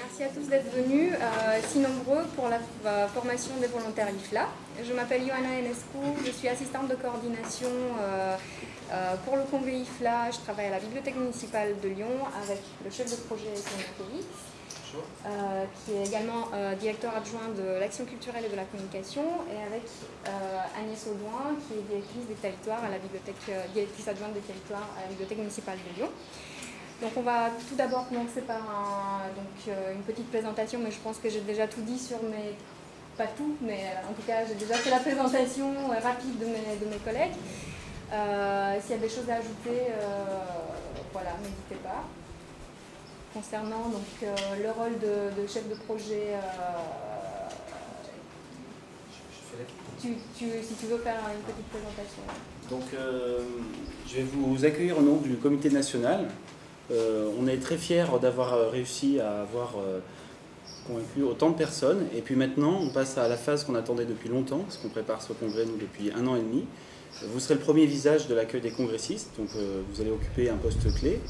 Merci à tous d'être venus, si nombreux pour la formation des volontaires LIFLA. Je m'appelle Ioana Enescu, je suis assistante de coordination pour le congrès LIFLA. Je travaille à la bibliothèque municipale de Lyon avec le chef de projet Sonia Kelly, qui est également directeur adjoint de l'action culturelle et de la communication, et avec Agnès Audouin, qui est directrice des territoires à la bibliothèque, directrice adjointe des territoires à la bibliothèque municipale de Lyon. Donc on va tout d'abord commencer par une petite présentation, mais je pense que j'ai déjà tout dit sur mes... pas tout, mais en tout cas j'ai déjà fait la présentation rapide de mes collègues. S'il y a des choses à ajouter, voilà, n'hésitez pas. Concernant donc, le rôle de chef de projet, si tu veux faire une petite présentation. Donc je vais vous accueillir au nom du comité national. On est très fiers d'avoir réussi à avoir convaincu autant de personnes. Et puis maintenant, on passe à la phase qu'on attendait depuis longtemps, parce qu'on prépare ce congrès nous, depuis 1 an et demi. Vous serez le premier visage de l'accueil des congressistes, donc vous allez occuper un poste clé.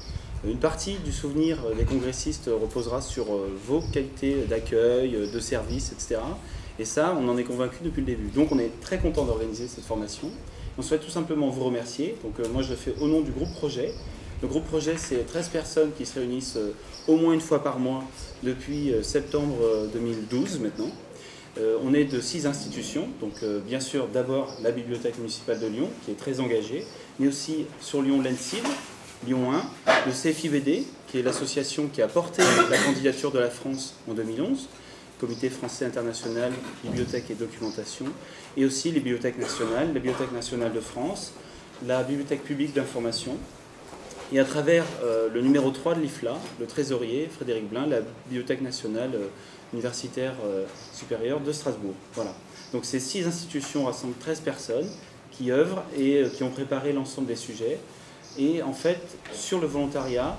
Une partie du souvenir des congressistes reposera sur vos qualités d'accueil, de service, etc. Et ça, on en est convaincu depuis le début. Donc on est très content d'organiser cette formation. On souhaite tout simplement vous remercier. Donc moi, je le fais au nom du groupe projet. Le groupe projet, c'est 13 personnes qui se réunissent au moins une fois par mois depuis septembre 2012 maintenant. On est de 6 institutions, donc bien sûr d'abord la bibliothèque municipale de Lyon qui est très engagée, mais aussi sur Lyon l'ENSIB, Lyon 1, le CFIBD qui est l'association qui a porté la candidature de la France en 2011, Comité français international, bibliothèque et documentation, et aussi les bibliothèques nationales, la Bibliothèque nationale de France, la Bibliothèque publique d'information, et à travers le numéro 3 de l'IFLA, le trésorier Frédéric Blin, la Bibliothèque nationale universitaire supérieure de Strasbourg. Voilà. Donc ces 6 institutions rassemblent 13 personnes qui œuvrent et qui ont préparé l'ensemble des sujets. Et en fait, sur le volontariat,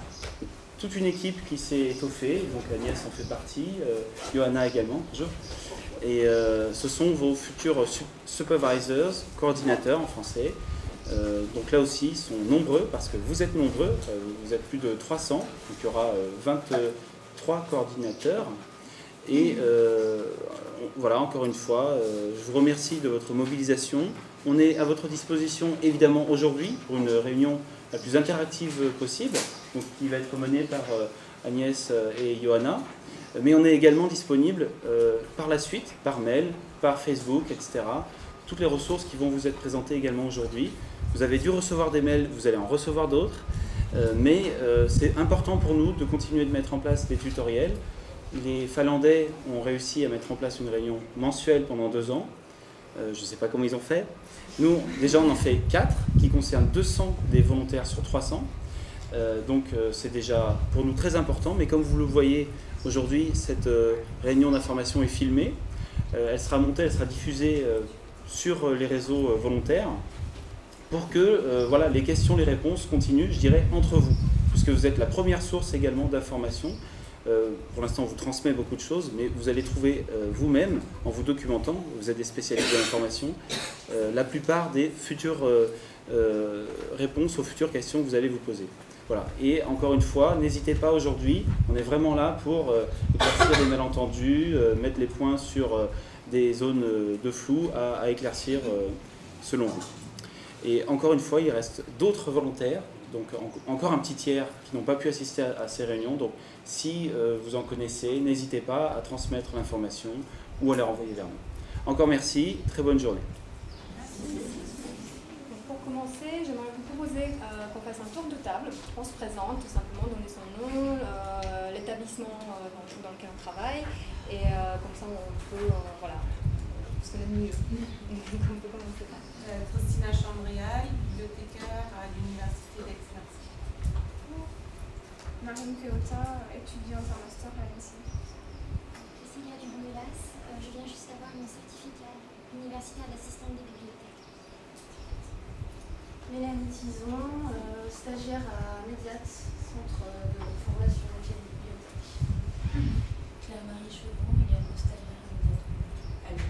toute une équipe qui s'est étoffée, donc Agnès en fait partie, Johanna également, bonjour. Et ce sont vos futurs supervisors, coordinateurs en français. Donc là aussi, ils sont nombreux, parce que vous êtes nombreux, vous êtes plus de 300, donc il y aura 23 coordinateurs. Et voilà, encore une fois, je vous remercie de votre mobilisation. On est à votre disposition, évidemment, aujourd'hui, pour une réunion la plus interactive possible, donc, qui va être menée par Agnès et Johanna. Mais on est également disponible par la suite, par mail, par Facebook, etc. Toutes les ressources qui vont vous être présentées également aujourd'hui. Vous avez dû recevoir des mails, vous allez en recevoir d'autres, mais c'est important pour nous de continuer de mettre en place des tutoriels. Les Finlandais ont réussi à mettre en place une réunion mensuelle pendant 2 ans. Je ne sais pas comment ils ont fait. Nous, déjà, on en fait 4 qui concernent 200 des volontaires sur 300. Donc c'est déjà pour nous très important, mais comme vous le voyez aujourd'hui, cette réunion d'information est filmée. Elle sera montée, elle sera diffusée sur les réseaux volontaires, pour que voilà, les questions, les réponses continuent, je dirais, entre vous, puisque vous êtes la première source également d'information. Pour l'instant, on vous transmet beaucoup de choses, mais vous allez trouver vous-même, en vous documentant, vous êtes des spécialistes de l'information, la plupart des futures réponses aux futures questions que vous allez vous poser. Voilà. Et encore une fois, n'hésitez pas aujourd'hui, on est vraiment là pour éclaircir les malentendus, mettre les points sur des zones de flou à éclaircir selon vous. Et encore une fois, il reste d'autres volontaires, donc encore un petit tiers qui n'ont pas pu assister à ces réunions. Donc si vous en connaissez, n'hésitez pas à transmettre l'information ou à la renvoyer vers nous. Encore merci, très bonne journée. Donc pour commencer, j'aimerais vous proposer qu'on fasse un tour de table. On se présente, tout simplement, donner son nom, l'établissement dans lequel on travaille, et comme ça on peut voilà, se connaître mieux. On peut commencer là. Christina Chambrial, bibliothécaire à l'Université d'Aix-Marseille. Marine Peota, étudiante en master à l'ENSI. Cécilia Durandelas, je viens juste d'avoir mon certificat universitaire d'assistante des bibliothèques. Mélanie Tison, stagiaire à Médiat, centre de formation des bibliothèques. Claire-Marie Chevron, également stagiaire à Médiat. Allez.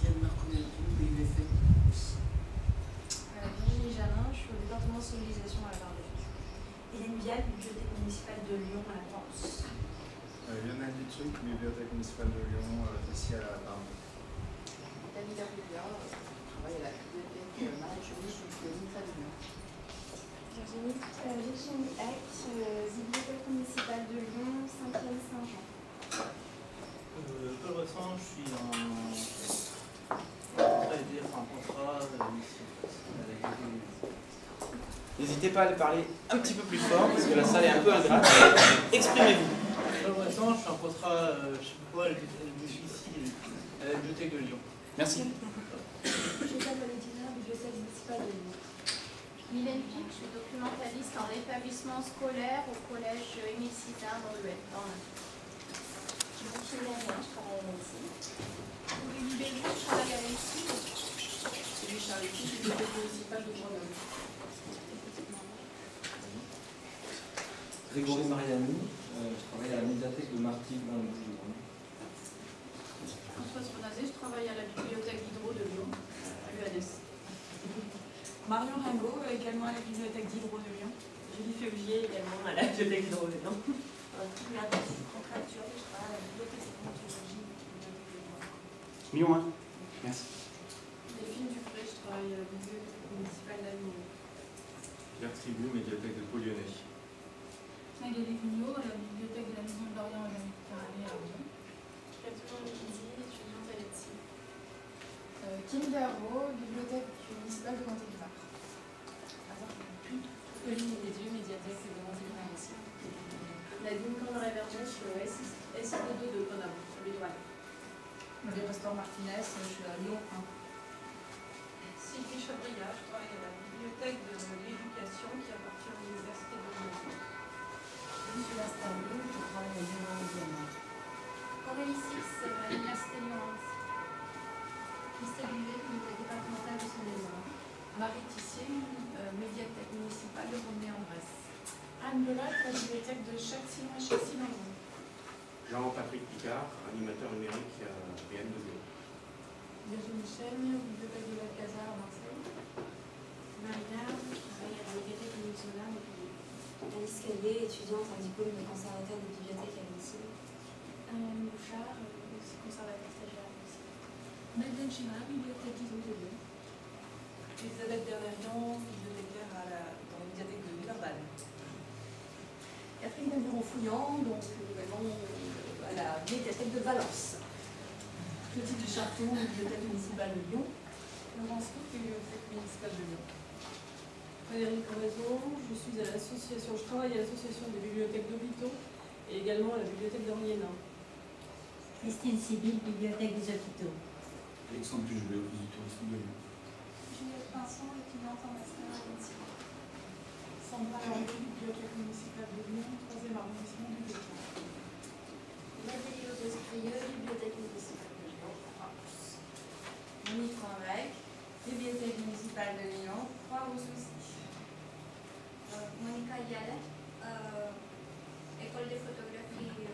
Yann Marconnet, BUFM. Virginie Janin, je suis au département de civilisation à la Barre de Vie. Hélène Vial, bibliothèque municipale de Lyon à la France. Lionel Dutuc, Bibliothèque municipale de Lyon, ici à la Parme. Camille Arruga, travaille à la bibliothèque management de l'INSA de Lyon. Virginie Hack, bibliothèque municipale de Lyon, 5e Saint-Jean. Paul Bressan, je suis en contrat ici. N'hésitez pas à le parler un petit peu plus fort, parce que la salle est un peu ingrate. Exprimez-vous. Paul Bressan, je suis en contrat, je sais pas quoi, ici, à la bibliothèque de Lyon. Merci. Gisèle Valentina, bibliothèque municipale de Lyon. Mylène Pic, je suis documentaliste en établissement scolaire au collège Émile Citard dans le L. Je m'appelle Maria, je travaille à l'ANSI. Louis Béjou, je travaille à l'ANSI. Sylvie Charletti, bibliothèque municipale de Grenoble. Grégory Mariani, je travaille à la médiathèque de Martigues dans le Bouches-du-Rhône. Françoise Renazé, je travaille à la bibliothèque d'Hydro de Lyon, à l'UANS. Marion Ringot, également à la bibliothèque d'Hydro de Lyon. Julie Février, également à la bibliothèque d'Hydro de Lyon. La partie contractuelle, je travaille à la bibliothèque de Montologie, bibliothèque de Lyon. Lyon 1. Merci. Delphine Dupré, je travaille à la bibliothèque municipale d'Avignon. Pierre Tribu, médiathèque de Pau Lyonnais. Magali Cugnot, à la bibliothèque de la Maison de l'Orient et de la Méditerranée à Lyon. Catherine Lizzy, étudiante à l'ETSI. Kim Darro, bibliothèque municipale de Cantégraphe. Pauline Dédieu, médiathèque de Montélimar ici. Nadine Conrad-Vergès, je suis au SID2 de Grenoble, à l'Étoile. Marie Pastor Martinez, je suis à Lyon 1. Sylvie Chabriat, je travaille à la bibliothèque de l'éducation qui appartient à l'Université de Grenoble. Monsieur Lastarou, je travaille à Lyon 1 également. Aurélie Six, à l'Université Lyon 1. Christelle Huet, unité départementale de Saône-et-Loire. Marie Tissier, médiathèque municipale de Romney-en-Bresse. Anne Belote, la bibliothèque de Châtillon dans Lyon. Jean-Patrick Picard, animateur numérique à BN de Lyon. Virginie Chêne, bibliothèque de l'Alcazar à Marseille. Marina, je travaille à la bibliothèque municipale de Lyon. Alice Calvé, étudiante en diplôme de conservateur de bibliothèque à l'ANSI. Anne Bouchard, aussi conservateur stagiaire à l'ANSI. Magdalene Chirac, bibliothèque d'Hydro de Lyon. Elisabeth Bernerian, bibliothécaire dans la médiathèque de Villeurbanne. Catherine Daburon-Fouillant, donc vraiment à la médiathèque de Valence. Clotilde Charton, bibliothèque municipale de Lyon. Laurence Cook, bibliothèque municipale de Lyon. Frédéric Oraison, je travaille à l'association des bibliothèques d'hôpitaux et également à la bibliothèque d'Orniénin. Christine Sibyl, bibliothèque des hôpitaux. Alexandre Pujolet, office du tourisme de Lyon. Juliette Vincent, étudiante en master à l'ANSI. Sandra Landry, bibliothèque municipale de Lyon, 3e arrondissement du Détroit. Nathalie Lopez-Prieux, bibliothèque municipale de Lyon. Monique Franvec, bibliothèque municipale de Lyon, Croix-aux-Soucis. Monica Ayala, école de photographie et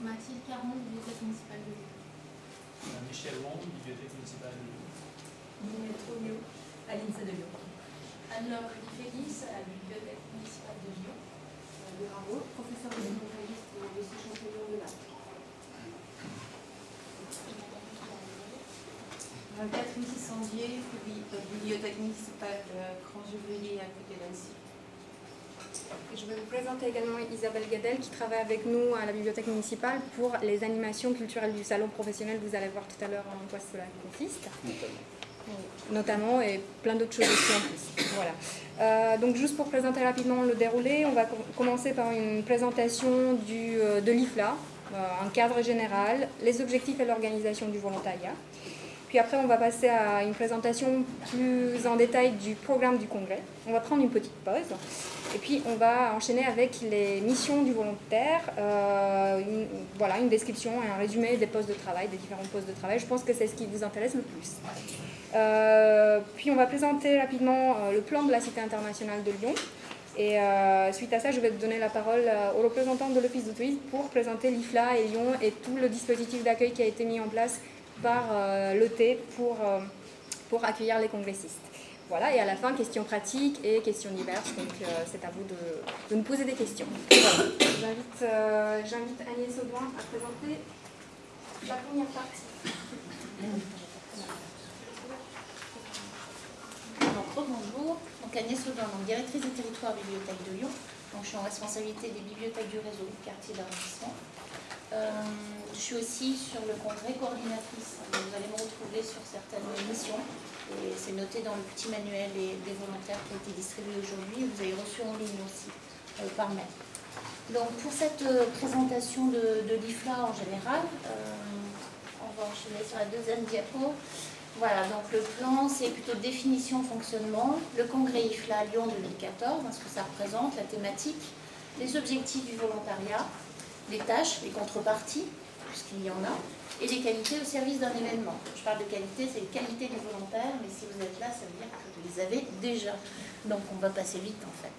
Mathilde Caron, bibliothèque municipale de Lyon. Michel Monde, bibliothèque municipale de Lyon. Ninette Romeo, à l'INSA de Lyon. Anne-Laure Félix, à la bibliothèque municipale de Lyon. Le Rameau, professeur de journaliste de ce champignon de l'art. Catherine Tissandier, bibliothèque municipale de Cran-Juvelé à côté d'Annecy. Je vais vous présenter également Isabelle Gadel qui travaille avec nous à la bibliothèque municipale pour les animations culturelles du salon professionnel. Vous allez voir tout à l'heure en quoi cela consiste. Notamment et plein d'autres choses aussi en plus. Voilà. Donc juste pour présenter rapidement le déroulé, on va commencer par une présentation de l'IFLA, un cadre général, les objectifs et l'organisation du volontariat. Puis après, on va passer à une présentation plus en détail du programme du congrès. On va prendre une petite pause. Et puis, on va enchaîner avec les missions du volontaire. Voilà, une description et un résumé des postes de travail, des différents postes de travail. Je pense que c'est ce qui vous intéresse le plus. Puis, on va présenter rapidement le plan de la Cité internationale de Lyon. Et suite à ça, je vais donner la parole aux représentants de l'Office de tourisme pour présenter l'IFLA et Lyon et tout le dispositif d'accueil qui a été mis en place par l'ET pour accueillir les congressistes. Voilà, et à la fin, questions pratiques et questions diverses, donc c'est à vous nous poser des questions. Voilà. J'invite Agnès Audouin à présenter la première partie. Bonjour, donc Agnès Audouin, directrice des territoires Bibliothèque de Lyon. Donc, je suis en responsabilité des bibliothèques du réseau du quartier d'arrondissement. Je suis aussi sur le congrès coordinatrice. Donc, vous allez me retrouver sur certaines missions. Et c'est noté dans le petit manuel des volontaires qui a été distribué aujourd'hui. Vous avez reçu en ligne aussi, par mail. Donc pour cette présentation de l'IFLA en général, on va enchaîner sur la deuxième diapo. Voilà, donc le plan, c'est plutôt définition, fonctionnement, le congrès IFLA Lyon 2014, ce que ça représente, la thématique, les objectifs du volontariat, les tâches, les contreparties, puisqu'il y en a, et les qualités au service d'un événement. Je parle de qualité, c'est les qualités des volontaires, mais si vous êtes là, ça veut dire que vous les avez déjà. Donc on va passer vite en fait.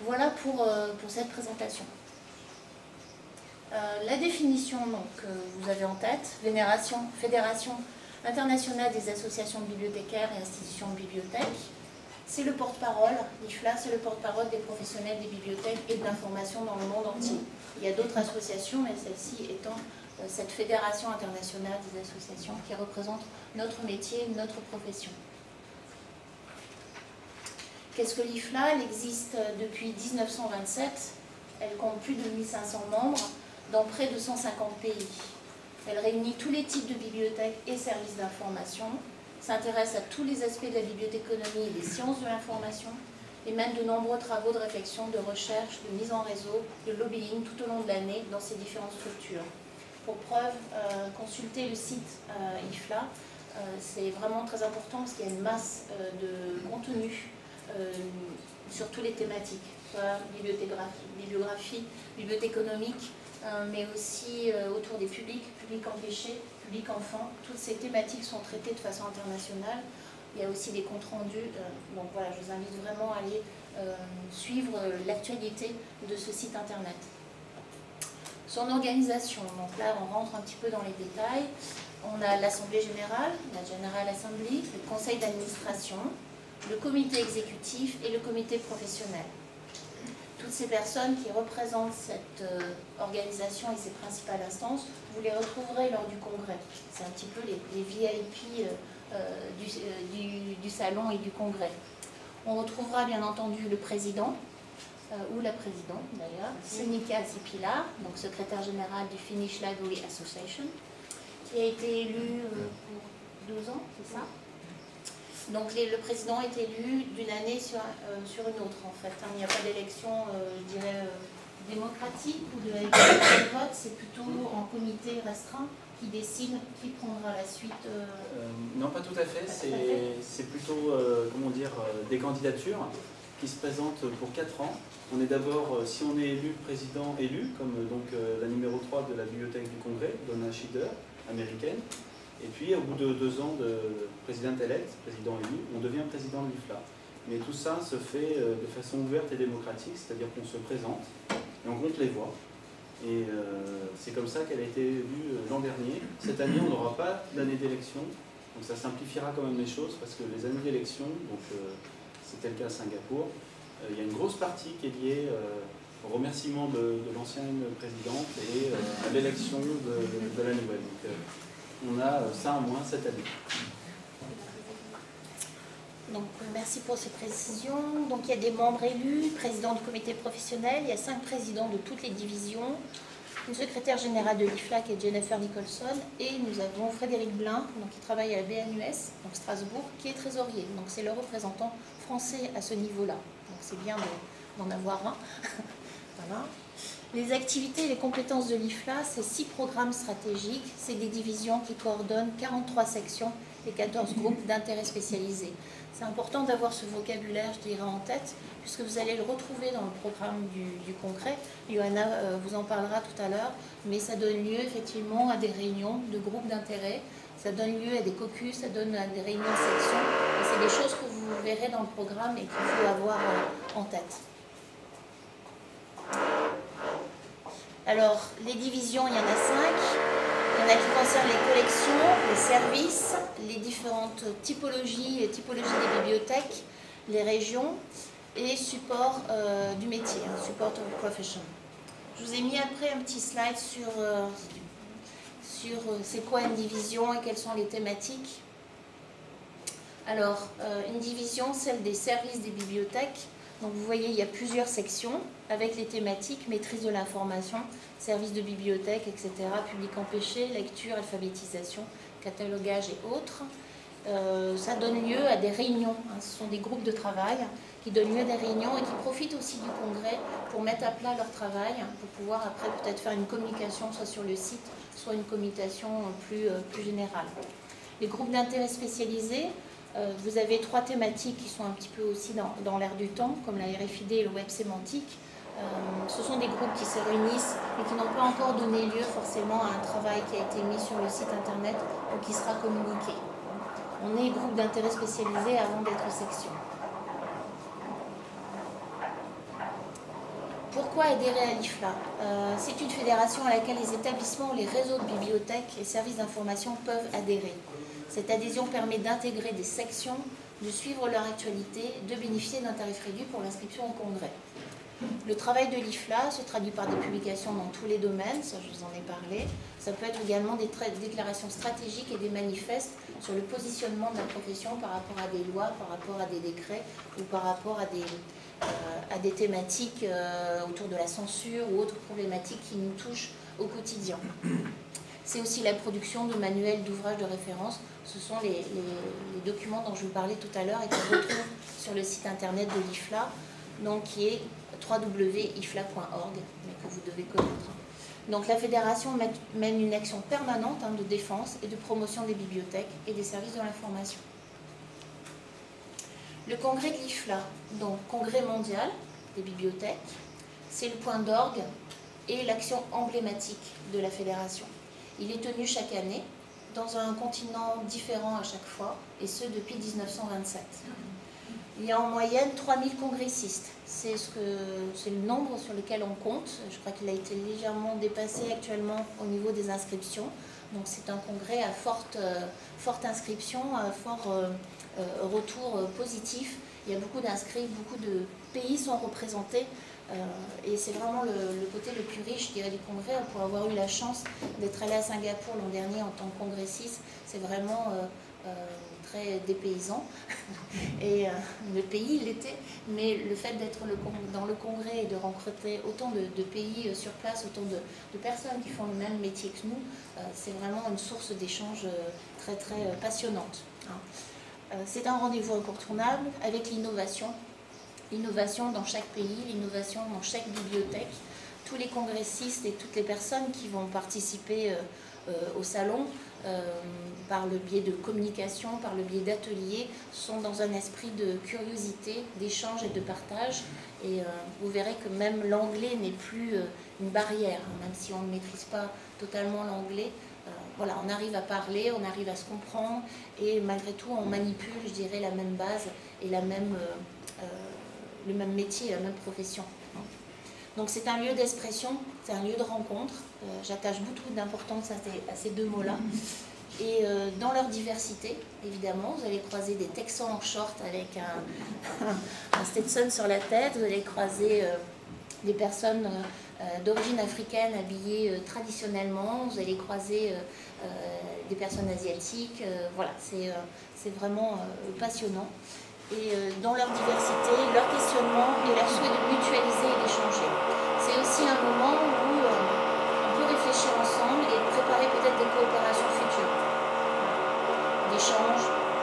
Voilà pour cette présentation. La définition, donc, vous avez en tête, Fédération internationale des associations de bibliothécaires et institutions de bibliothèques. C'est le porte-parole, l'IFLA, c'est le porte-parole des professionnels des bibliothèques et de l'information dans le monde entier. Il y a d'autres associations, mais celle-ci étant cette fédération internationale des associations qui représente notre métier, notre profession. Qu'est-ce que l'IFLA? Elle existe depuis 1927. Elle compte plus de 1500 membres dans près de 150 pays. Elle réunit tous les types de bibliothèques et services d'information, s'intéresse à tous les aspects de la bibliothéconomie et des sciences de l'information, et mène de nombreux travaux de réflexion, de recherche, de mise en réseau, de lobbying tout au long de l'année dans ces différentes structures. Pour preuve, consultez le site IFLA, c'est vraiment très important parce qu'il y a une masse de contenu sur toutes les thématiques, soit bibliographie, bibliothéconomique, mais aussi autour des publics empêchés, publics enfants. Toutes ces thématiques sont traitées de façon internationale. Il y a aussi des comptes rendus. Donc voilà, je vous invite vraiment à aller suivre l'actualité de ce site internet. Son organisation, donc là on rentre un petit peu dans les détails. On a l'Assemblée Générale, la General Assembly, le Conseil d'administration, le comité exécutif et le comité professionnel. Toutes ces personnes qui représentent cette organisation et ses principales instances, vous les retrouverez lors du congrès. C'est un petit peu les VIP du salon et du congrès. On retrouvera bien entendu le président, ou la présidente d'ailleurs, Sinika Zipilar, donc secrétaire générale du Finnish Library Association, qui a été élu pour 2 ans, c'est ça? Donc le président est élu d'une année sur une autre en fait. Il n'y a pas d'élection, je dirais, démocratique ou de vote, c'est plutôt en comité restreint qui décide qui prendra la suite. Non, pas tout à fait. C'est plutôt, comment dire, des candidatures qui se présentent pour 4 ans. On est d'abord, si on est élu président élu, comme donc la numéro 3 de la bibliothèque du Congrès, Donna Schieder, américaine. Et puis, au bout de 2 ans de président-élect, président élu, on devient président de l'IFLA. Mais tout ça se fait de façon ouverte et démocratique, c'est-à-dire qu'on se présente et on compte les voix. Et c'est comme ça qu'elle a été élue l'an dernier. Cette année, on n'aura pas d'année d'élection, donc ça simplifiera quand même les choses, parce que les années d'élection, donc c'était le cas à Singapour, il y a une grosse partie qui est liée au remerciement de l'ancienne présidente et à l'élection de la nouvelle. Donc, on a ça en moins cette année. Donc merci pour ces précisions. Donc il y a des membres élus, président du comité professionnel, il y a 5 présidents de toutes les divisions, une secrétaire générale de l'IFLA qui est Jennifer Nicholson, et nous avons Frédéric Blin, donc, qui travaille à la BNUS, donc Strasbourg, qui est trésorier. Donc c'est le représentant français à ce niveau-là. Donc c'est bien d'en avoir un. Voilà. Les activités et les compétences de l'IFLA, c'est 6 programmes stratégiques, c'est des divisions qui coordonnent 43 sections et 14 groupes d'intérêt spécialisés. C'est important d'avoir ce vocabulaire, je dirais, en tête, puisque vous allez le retrouver dans le programme du congrès. Johanna vous en parlera tout à l'heure, mais ça donne lieu effectivement à des réunions de groupes d'intérêt, ça donne lieu à des caucus, ça donne à des réunions de section, et c'est des choses que vous verrez dans le programme et qu'il faut avoir en tête. Alors, les divisions, il y en a 5. Il y en a qui concernent les collections, les services, les différentes typologies des bibliothèques, les régions. et support du métier, support of profession. Je vous ai mis après un petit slide sur c'est quoi une division et quelles sont les thématiques. Alors, une division, celle des services des bibliothèques. Donc vous voyez, il y a plusieurs sections avec les thématiques, maîtrise de l'information, services de bibliothèque, etc., public empêché, lecture, alphabétisation, catalogage et autres. Ça donne lieu à des réunions. Ce sont des groupes de travail qui donnent lieu à des réunions et qui profitent aussi du congrès pour mettre à plat leur travail, pour pouvoir après peut-être faire une communication soit sur le site, soit une communication plus générale. Les groupes d'intérêt spécialisés, vous avez 3 thématiques qui sont un petit peu aussi dans l'air du temps, comme la RFID et le web sémantique. Ce sont des groupes qui se réunissent et qui n'ont pas encore donné lieu forcément à un travail qui a été mis sur le site internet ou qui sera communiqué. On est groupe d'intérêt spécialisé avant d'être section. Pourquoi adhérer à l'IFLA? C'est une fédération à laquelle les établissements ou les réseaux de bibliothèques et services d'information peuvent adhérer. Cette adhésion permet d'intégrer des sections, de suivre leur actualité, de bénéficier d'un tarif réduit pour l'inscription au congrès. Le travail de l'IFLA se traduit par des publications dans tous les domaines, ça je vous en ai parlé. Ça peut être également des déclarations stratégiques et des manifestes sur le positionnement de la profession par rapport à des lois, par rapport à des décrets ou par rapport à des thématiques autour de la censure ou autres problématiques qui nous touchent au quotidien. C'est aussi la production de manuels, d'ouvrages de référence. Ce sont les documents dont je vous parlais tout à l'heure et qu'on retrouve sur le site internet de l'IFLA, donc qui est www.ifla.org, mais que vous devez connaître. Donc la fédération mène une action permanente de défense et de promotion des bibliothèques et des services de l'information. Le congrès de l'IFLA, donc congrès mondial des bibliothèques, c'est le point d'orgue et l'action emblématique de la fédération. Il est tenu chaque année dans un continent différent à chaque fois, et ce depuis 1927. Il y a en moyenne 3000 congressistes. C'est le nombre sur lequel on compte. Je crois qu'il a été légèrement dépassé actuellement au niveau des inscriptions. Donc c'est un congrès à forte inscription, à fort retour positif. Il y a beaucoup d'inscrits, beaucoup de pays sont représentés. Et c'est vraiment le côté le plus riche, je dirais, du congrès. Pour avoir eu la chance d'être allé à Singapour l'an dernier en tant que congressiste, c'est vraiment très dépaysant. Et le pays l'était, mais le fait d'être dans le congrès et de rencontrer autant de pays sur place, autant de personnes qui font le même métier que nous, c'est vraiment une source d'échange très très passionnante. C'est un rendez-vous incontournable avec l'innovation. L'innovation dans chaque pays, l'innovation dans chaque bibliothèque. Tous les congressistes et toutes les personnes qui vont participer au salon, par le biais de communication, par le biais d'ateliers, sont dans un esprit de curiosité, d'échange et de partage. Et vous verrez que même l'anglais n'est plus une barrière, même si on ne maîtrise pas totalement l'anglais. Voilà, on arrive à parler, on arrive à se comprendre, et malgré tout, on manipule, je dirais, la même base et le même métier, la même profession. Donc c'est un lieu d'expression, c'est un lieu de rencontre. J'attache beaucoup d'importance à ces deux mots-là. Et dans leur diversité, évidemment, vous allez croiser des Texans en short avec un Stetson sur la tête, vous allez croiser des personnes d'origine africaine habillées traditionnellement, vous allez croiser des personnes asiatiques. Voilà, c'est vraiment passionnant. Et dans leur diversité, leur questionnement et leur souhait de mutualiser et d'échanger. C'est aussi un moment où on peut réfléchir ensemble et préparer peut-être des coopérations futures, d'échange,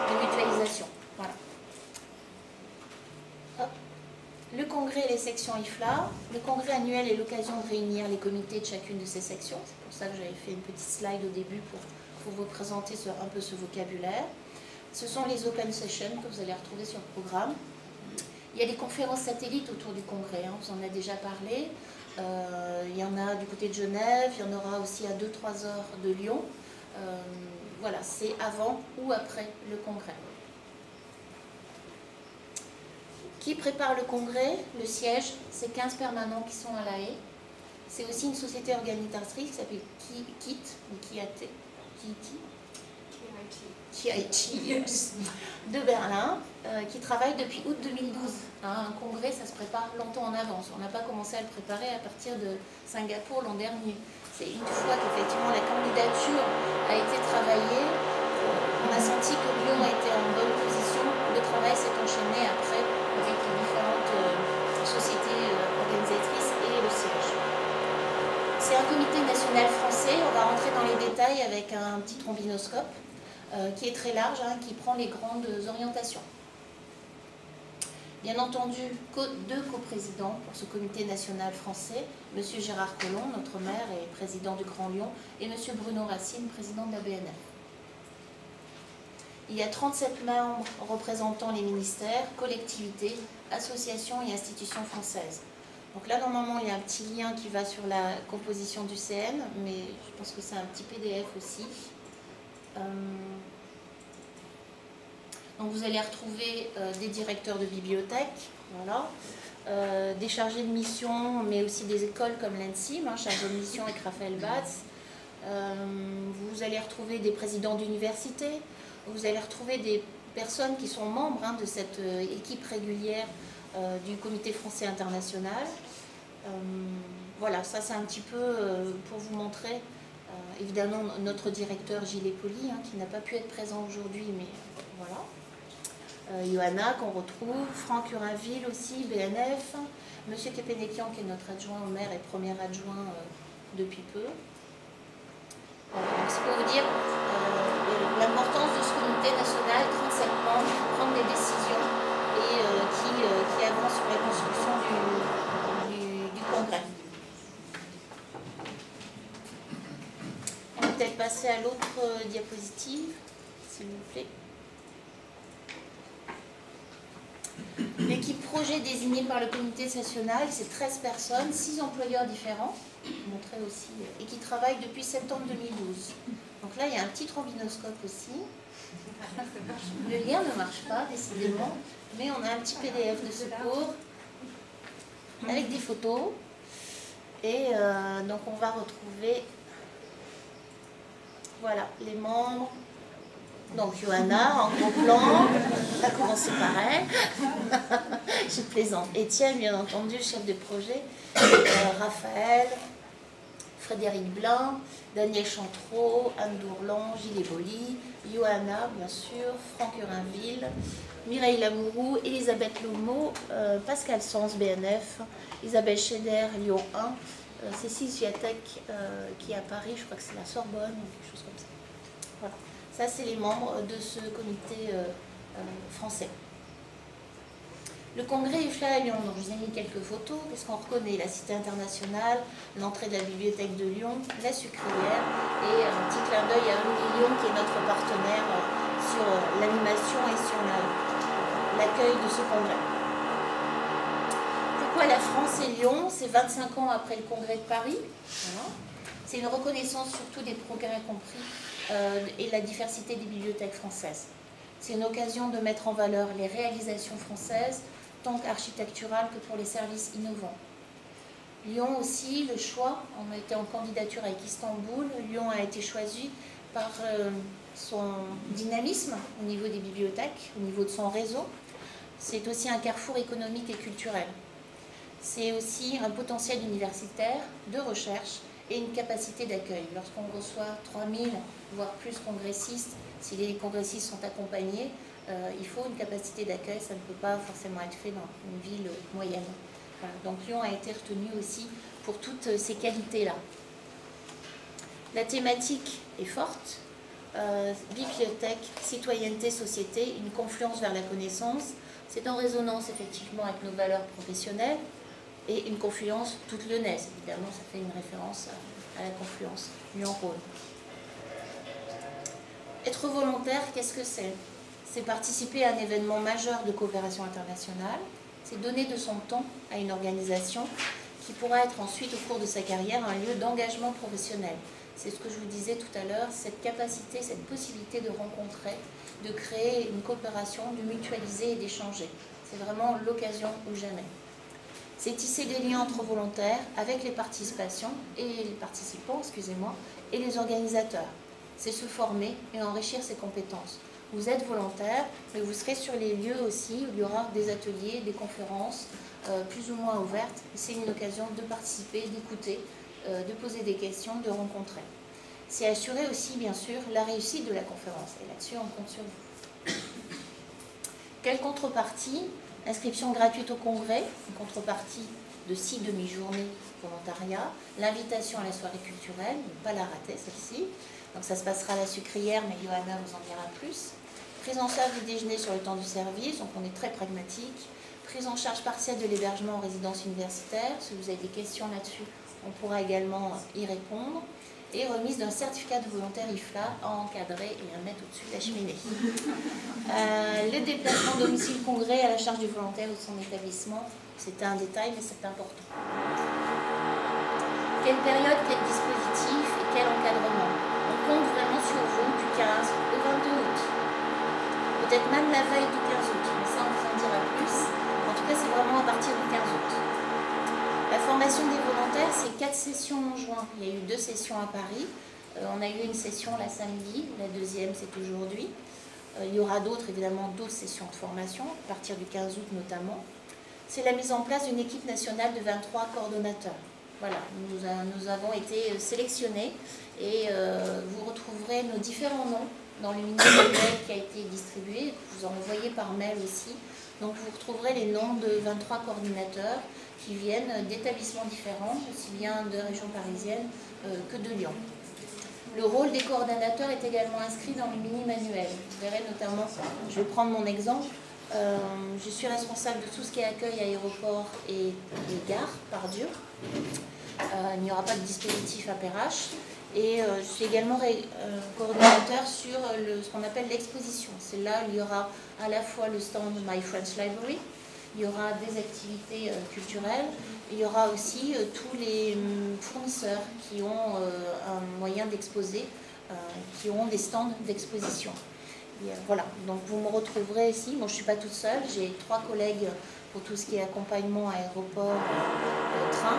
de mutualisation. Voilà. Hop. Le congrès et les sections IFLA. Le congrès annuel est l'occasion de réunir les comités de chacune de ces sections. C'est pour ça que j'avais fait une petite slide au début pour vous présenter un peu ce vocabulaire. Ce sont les open sessions que vous allez retrouver sur le programme. Il y a des conférences satellites autour du congrès, on vous en a déjà parlé. Il y en a du côté de Genève, il y en aura aussi à 2-3 heures de Lyon. Voilà, c'est avant ou après le congrès. Qui prépare le congrès? Le siège, c'est 15 permanents qui sont à La Haye. C'est aussi une société organisatrice qui s'appelle KIT, ou KIAT, de Berlin, qui travaille depuis août 2012. Un congrès, ça se prépare longtemps en avance. On n'a pas commencé à le préparer à partir de Singapour l'an dernier. C'est une fois qu'effectivement la candidature a été travaillée, on a senti que Lyon était en bonne position. Le travail s'est enchaîné après avec les différentes sociétés organisatrices et le siège. C'est un comité national français. On va rentrer dans les détails avec un petit trombinoscope qui est très large, qui prend les grandes orientations. Bien entendu, deux coprésidents pour ce comité national français, M. Gérard Collomb, notre maire et président du Grand Lyon, et M. Bruno Racine, président de la BNF. Il y a 37 membres représentant les ministères, collectivités, associations et institutions françaises. Donc là, normalement, il y a un petit lien qui va sur la composition du CN, mais je pense que c'est un petit PDF aussi. Donc vous allez retrouver des directeurs de bibliothèques, voilà, des chargés de mission, mais aussi des écoles comme l'ENSIM, chargé de mission avec Raphaël Batz. Vous allez retrouver des présidents d'universités, vous allez retrouver des personnes qui sont membres de cette équipe régulière du Comité français international. Voilà, ça c'est un petit peu pour vous montrer, évidemment, notre directeur Gilles Poli, qui n'a pas pu être présent aujourd'hui, mais voilà. Johanna qu'on retrouve, Franck Urinville aussi, BNF, M. Kepenekian qui est notre adjoint au maire et premier adjoint depuis peu. C'est pour vous dire l'importance de ce comité national, 37 membres, qui prennent des décisions et qui avancent sur la construction du congrès. On va peut-être passer à l'autre diapositive, s'il vous plaît. L'équipe projet désignée par le comité national, c'est 13 personnes, 6 employeurs différents, montré aussi, et qui travaillent depuis septembre 2012. Donc là, il y a un petit trombinoscope aussi. Le lien ne marche pas, décidément, mais on a un petit PDF de secours avec des photos. Et donc, on va retrouver, voilà, les membres. Donc, Johanna, en gros plan, ça a commencé par elle. Je plaisante. Étienne, bien entendu, chef de projet. Raphaël, Frédéric Blin, Daniel Chantreau, Anne Dourlan, Gilles Boli, Johanna, bien sûr, Franck Urinville, Mireille Lamourou, Elisabeth Lomo, Pascal Sens, BNF, Isabelle Scheder, Lyon 1, Cécile Sviatek, qui est à Paris, je crois que c'est la Sorbonne, ou quelque chose comme ça. Voilà. Ça, c'est les membres de ce comité français. Le congrès IFLA à Lyon, donc je vous ai mis quelques photos. Qu'est-ce qu'on reconnaît? La cité internationale, l'entrée de la bibliothèque de Lyon, la sucrière et un petit clin d'œil à Olivier Lyon qui est notre partenaire sur l'animation et sur l'accueil de ce congrès. Pourquoi la France et Lyon? C'est 25 ans après le congrès de Paris. Voilà. C'est une reconnaissance surtout des progrès compris et la diversité des bibliothèques françaises. C'est une occasion de mettre en valeur les réalisations françaises, tant architecturales que pour les services innovants. Lyon aussi, le choix, on a été en candidature avec Istanbul, Lyon a été choisi par son dynamisme au niveau des bibliothèques, au niveau de son réseau. C'est aussi un carrefour économique et culturel. C'est aussi un potentiel universitaire, de recherche et une capacité d'accueil. Lorsqu'on reçoit 3000, voire plus congressistes, si les congressistes sont accompagnés, il faut une capacité d'accueil, ça ne peut pas forcément être fait dans une ville moyenne. Voilà. Donc Lyon a été retenu aussi pour toutes ces qualités-là. La thématique est forte, bibliothèque, citoyenneté, société, une confluence vers la connaissance. C'est en résonance effectivement avec nos valeurs professionnelles et une confluence toute lyonnaise. Évidemment, ça fait une référence à la confluence Lyon-Rhône. Être volontaire, qu'est-ce que c'est? C'est participer à un événement majeur de coopération internationale, c'est donner de son temps à une organisation qui pourra être ensuite, au cours de sa carrière, un lieu d'engagement professionnel. C'est ce que je vous disais tout à l'heure, cette capacité, cette possibilité de rencontrer, de créer une coopération, de mutualiser et d'échanger. C'est vraiment l'occasion ou jamais. C'est tisser des liens entre volontaires avec les participations et les participants, excusez-moi, et les organisateurs. c'est se former et enrichir ses compétences. Vous êtes volontaire, mais vous serez sur les lieux aussi où il y aura des ateliers, des conférences, plus ou moins ouvertes. C'est une occasion de participer, d'écouter, de poser des questions, de rencontrer. C'est assurer aussi, bien sûr, la réussite de la conférence. Et là-dessus, on compte sur vous. Quelle contrepartie? Inscription gratuite au congrès, une contrepartie de 6 demi-journées volontariat, l'invitation à la soirée culturelle, ne pas la rater celle-ci. Donc ça se passera à la sucrière, mais Johanna vous en dira plus. Prise en charge du déjeuner sur le temps du service, donc on est très pragmatique. Prise en charge partielle de l'hébergement en résidence universitaire, si vous avez des questions là-dessus, on pourra également y répondre. Et remise d'un certificat de volontaire IFLA à encadrer et à mettre au-dessus de la cheminée. Le déplacement domicile-congrès à la charge du volontaire ou de son établissement, c'est un détail, mais c'est important. Quelle période, quel dispositif et quel encadrement? On compte vraiment sur vous du 15 au 22 août. Peut-être même la veille du 15 août, mais ça on vous en dira plus. En tout cas, c'est vraiment à partir du 15 août. La formation des volontaires, c'est 4 sessions en juin. Il y a eu 2 sessions à Paris. On a eu une session la samedi, la deuxième c'est aujourd'hui. Il y aura évidemment d'autres sessions de formation, à partir du 15 août notamment. C'est la mise en place d'une équipe nationale de 23 coordonnateurs. Voilà, nous avons été sélectionnés et vous retrouverez nos différents noms dans le mini-manuel qui a été distribué. Vous en envoyez par mail aussi. Donc vous retrouverez les noms de 23 coordinateurs qui viennent d'établissements différents, aussi bien de région parisienne que de Lyon. Le rôle des coordonnateurs est également inscrit dans le mini-manuel. Vous verrez notamment, je vais prendre mon exemple, je suis responsable de tout ce qui est accueil, aéroport et gare, par Dieu. Il n'y aura pas de dispositif APRH. Et je suis également coordonnateur sur ce qu'on appelle l'exposition. C'est là où il y aura à la fois le stand My French Library, il y aura des activités culturelles, il y aura aussi tous les fournisseurs qui ont un moyen d'exposer, qui ont des stands d'exposition. Voilà, donc vous me retrouverez ici. Moi je ne suis pas toute seule, j'ai 3 collègues pour tout ce qui est accompagnement aéroport, train,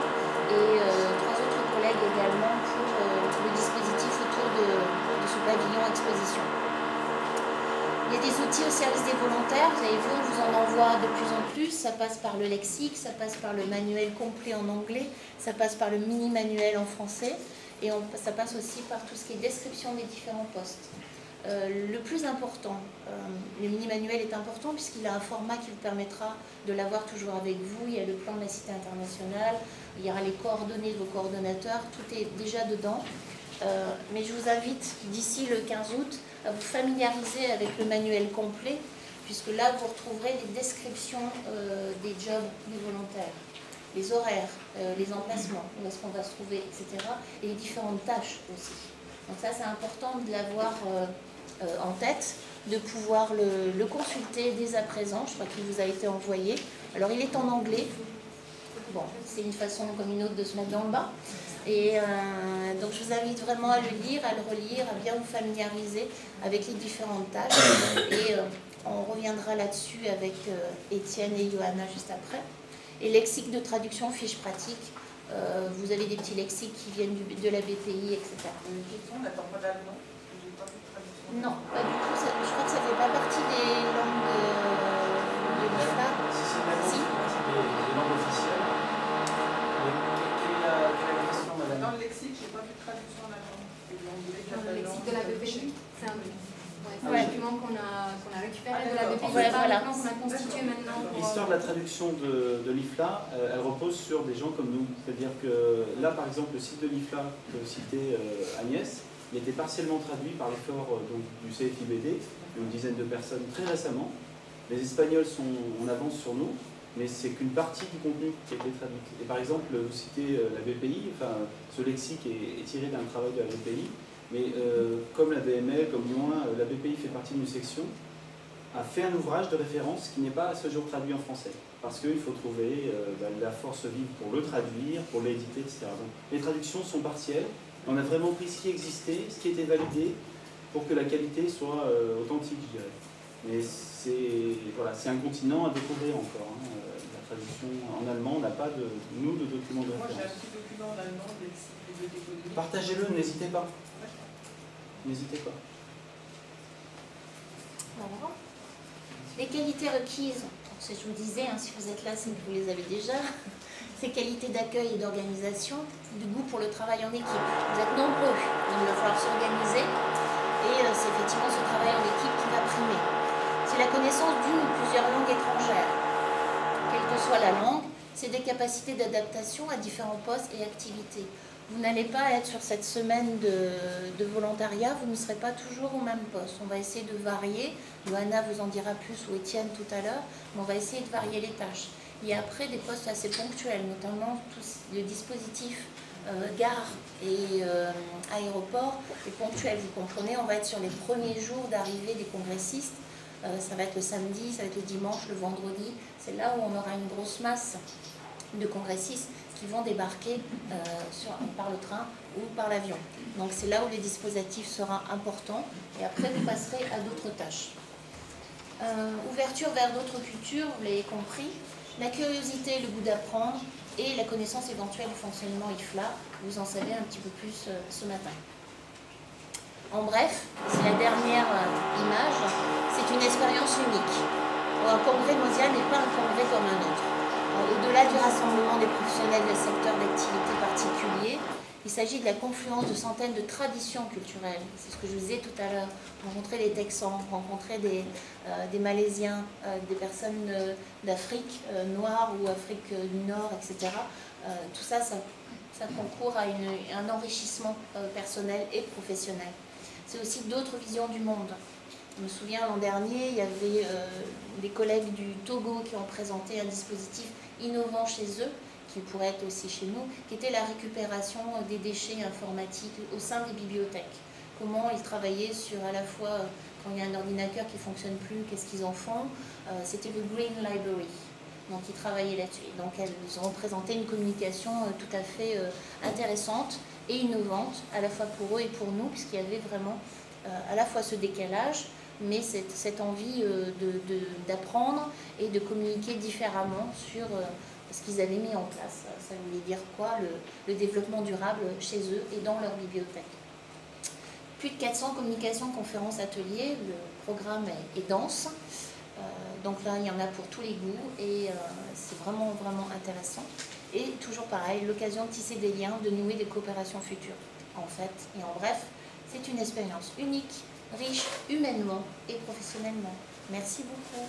et 3 autres collègues également pour le dispositif autour de ce pavillon exposition. Il y a des outils au service des volontaires, vous avez vu, on vous en envoie de plus en plus, ça passe par le lexique, ça passe par le manuel complet en anglais, ça passe par le mini-manuel en français, et ça passe aussi par tout ce qui est description des différents postes. Le plus important, le mini-manuel est important puisqu'il a un format qui vous permettra de l'avoir toujours avec vous. Il y a le plan de la cité internationale, il y aura les coordonnées de vos coordonnateurs, tout est déjà dedans. Mais je vous invite d'ici le 15 août à vous familiariser avec le manuel complet, puisque là vous retrouverez les descriptions des jobs des volontaires, les horaires, les emplacements, où est-ce qu'on va se trouver, etc. Et les différentes tâches aussi. Donc ça c'est important de l'avoir en tête, de pouvoir le consulter dès à présent. Je crois qu'il vous a été envoyé. Alors il est en anglais. Bon, c'est une façon comme une autre de se mettre dans le bain. Et donc je vous invite vraiment à le lire, à le relire, à bien vous familiariser avec les différentes tâches. Et on reviendra là-dessus avec Étienne et Johanna juste après. Et lexique de traduction, fiche pratique. Vous avez des petits lexiques qui viennent de la BPI, etc. Une question, on n'attend pas d'allemand. Non, pas du tout. Je crois que ça ne fait pas partie des langues de l'IFLA. Si c'est des langues officielles. Quelle est la question, madame? Dans le lexique, je n'ai pas fait de traduction en allemand. Dans le lexique de la BPI, c'est un document qu'on a récupéré de la BPI. Ouais, voilà. Qu'on a constitué maintenant. L'histoire de la traduction de l'IFLA, elle repose sur des gens comme nous. C'est-à-dire que là, par exemple, le site de l'IFLA que citait Agnès, il était partiellement traduit par l'effort du CFIBD, une dizaine de personnes très récemment. Les Espagnols sont en avance sur nous, mais c'est qu'une partie du contenu qui a été traduit. Et par exemple, vous citez la BPI, enfin, ce lexique est tiré d'un travail de la BPI, mais comme la BML, comme Lyon 1, la BPI fait partie d'une section, a fait un ouvrage de référence qui n'est pas à ce jour traduit en français. Parce qu'il faut trouver la force vive pour le traduire, pour l'éditer, etc. Donc, les traductions sont partielles. On a vraiment pris ce qui existait, ce qui était validé, pour que la qualité soit authentique, je dirais. Mais c'est un continent à découvrir encore. Hein. La traduction en allemand, on n'a pas de documents de référence. Moi j'ai un petit document en allemand des bibliothèques. Partagez-le, n'hésitez pas. n'hésitez pas. Voilà. Les qualités requises, je vous disais, hein, si vous êtes là, c'est que vous les avez déjà. Ces qualités d'accueil et d'organisation, du goût pour le travail en équipe. Vous êtes nombreux, donc il va falloir s'organiser. Et c'est effectivement ce travail en équipe qui va primer. C'est la connaissance d'une ou plusieurs langues étrangères. Quelle que soit la langue, c'est des capacités d'adaptation à différents postes et activités. Vous n'allez pas être sur cette semaine de volontariat, vous ne serez pas toujours au même poste. On va essayer de varier. Johanna vous en dira plus, ou Étienne tout à l'heure, mais on va essayer de varier les tâches. Il y a après des postes assez ponctuels, notamment tout le dispositif gare et aéroport est ponctuel. Vous comprenez, on va être sur les premiers jours d'arrivée des congressistes. Ça va être le samedi, ça va être le dimanche, le vendredi. C'est là où on aura une grosse masse de congressistes qui vont débarquer par le train ou par l'avion. Donc c'est là où le dispositif sera important et après vous passerez à d'autres tâches. Ouverture vers d'autres cultures, vous l'avez compris, la curiosité, le goût d'apprendre et la connaissance éventuelle du fonctionnement IFLA, vous en savez un petit peu plus ce matin. En bref, c'est la dernière image, c'est une expérience unique. Un congrès mondial n'est pas un congrès comme un autre. Au-delà du rassemblement des professionnels des secteurs d'activité particuliers, il s'agit de la confluence de centaines de traditions culturelles. C'est ce que je vous disais tout à l'heure. Rencontrer des Texans, rencontrer des Malaisiens, des personnes d'Afrique noire ou Afrique du Nord, etc. Tout ça, ça concourt à un enrichissement personnel et professionnel. C'est aussi d'autres visions du monde. Je me souviens l'an dernier, il y avait des collègues du Togo qui ont présenté un dispositif innovant chez eux, qui pourrait être aussi chez nous, qui était la récupération des déchets informatiques au sein des bibliothèques. Comment ils travaillaient sur à la fois, quand il y a un ordinateur qui ne fonctionne plus, qu'est-ce qu'ils en font. C'était le Green Library. Donc ils travaillaient là-dessus. Donc elles ont présenté une communication tout à fait intéressante et innovante, à la fois pour eux et pour nous, puisqu'il y avait vraiment à la fois ce décalage, mais cette envie d'apprendre et de communiquer différemment sur ce qu'ils avaient mis en place. Ça voulait dire quoi? Le développement durable chez eux et dans leur bibliothèque. Plus de 400 communications, conférences, ateliers, le programme est dense. Donc là, il y en a pour tous les goûts et c'est vraiment, vraiment intéressant. Et toujours pareil, l'occasion de tisser des liens, de nouer des coopérations futures. En fait, et en bref, c'est une expérience unique, riche humainement et professionnellement. Merci beaucoup.